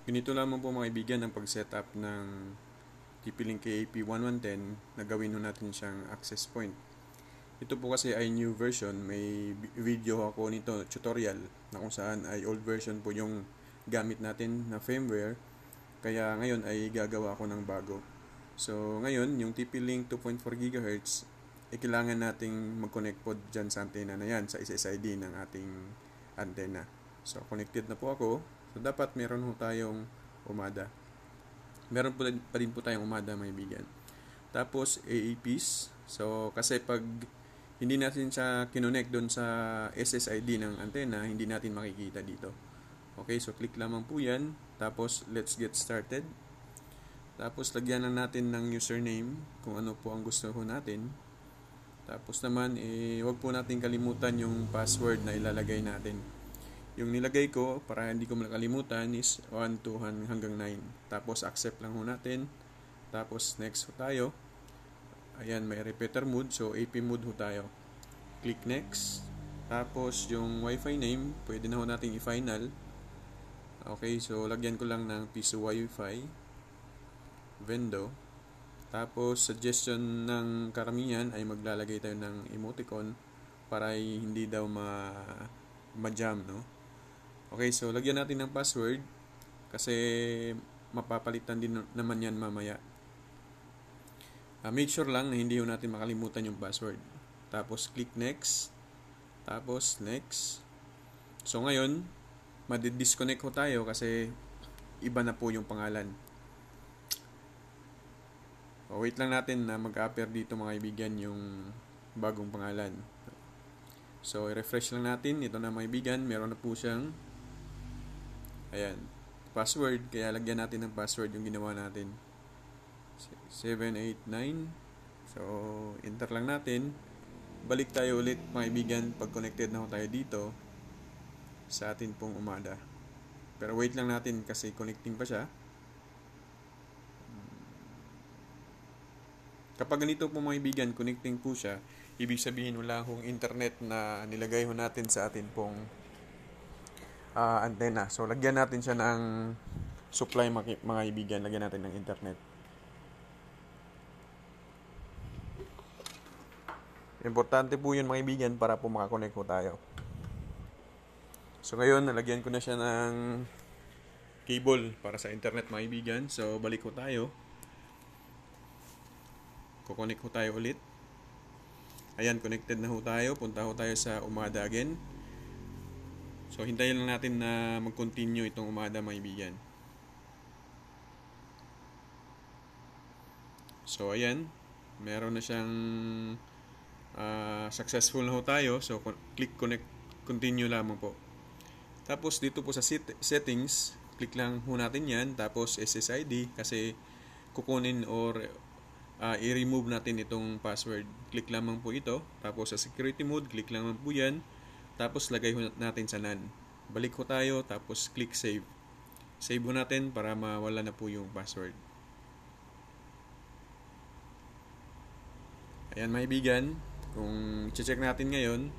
Ganito lamang po mga kaibigan ang pag-setup ng TP-Link KAP1110 na gawin natin siyang access point. Ito po kasi ay new version, may video ako nito, tutorial, na kung saan ay old version po yung gamit natin na firmware, kaya ngayon ay gagawa ako ng bago. So ngayon, yung TP-Link 2.4 GHz, kailangan nating mag-connect po dyan sa antena na yan, sa SSID ng ating antena. So connected na po ako, so dapat meron po tayong umada. Meron pa din po tayong umada mga kaibigan. Tapos AAPs, so kasi pag hindi natin siya kinonect doon sa SSID ng antena, hindi natin makikita dito. Okay, so click lamang po yan. Tapos let's get started. Tapos lagyan na natin ng username kung ano po ang gusto ho natin. Tapos naman, wag po natin kalimutan yung password na ilalagay natin. Yung nilagay ko, para hindi ko makalimutan, is 1, 2, hanggang 9. Tapos accept lang ho natin. Tapos next ho tayo. Ayan, may repeater mode. So AP mode ho tayo. Click next. Tapos yung Wi-Fi name, pwede na ho natin i-final. Okay, so lagyan ko lang ng piso Wi-Fi. Vendo. Tapos suggestion ng karamihan ay maglalagay tayo ng emoticon para hindi daw ma-jam, no? Okay, so lagyan natin ng password kasi mapapalitan din naman yan mamaya. Make sure lang na hindi ho natin makalimutan yung password. Tapos click next. Tapos next. So ngayon, madi-disconnect ho tayo kasi iba na po yung pangalan. Wait lang natin na mag-appear dito mga kaibigan yung bagong pangalan. So i-refresh lang natin. Ito na mga kaibigan, meron na po siyang ayan, password. Kaya lagyan natin ng password yung ginawa natin. 789. So enter lang natin. Balik tayo ulit mga kaibigan pag connected na ho tayo dito sa atin pong umada. Pero wait lang natin kasi connecting pa siya. Kapag ganito po mga kaibigan, connecting po siya, ibig sabihin wala hong internet na nilagay ho natin sa atin pong antena. So lagyan natin siya ng supply mga kaibigan, lagyan natin ng internet. Importante po yun mga kaibigan para po makakonect po tayo. So ngayon, nalagyan ko na siya ng cable para sa internet mga kaibigan. So balik ko tayo. Kukonect ko tayo ulit. Ayan, connected na ho tayo. Punta ho tayo sa umada again. So hintayin lang natin na mag-continue itong umada mga kaibigan. So ayan, meron na siyang successful na ho tayo. So click connect, continue lamang po. Tapos dito po sa settings, click lang ho natin yan. Tapos SSID kasi kukunin or i-remove natin itong password. Click lamang po ito. Tapos sa security mode, click lamang po yan. Tapos lagay ho natin sa none. Balik ho tayo, tapos click save. Save ho natin para mawala na po yung password. Ayan mga kaibigan, kung i-check natin ngayon,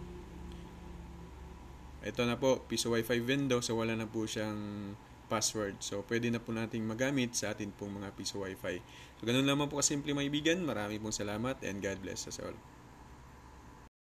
ito na po, piso Wi-Fi window, so wala na po siyang password. So pwede na po nating magamit sa atin pong mga piso Wi-Fi. So ganun lamang po kasimple mga kaibigan. Marami pong salamat and God bless us all.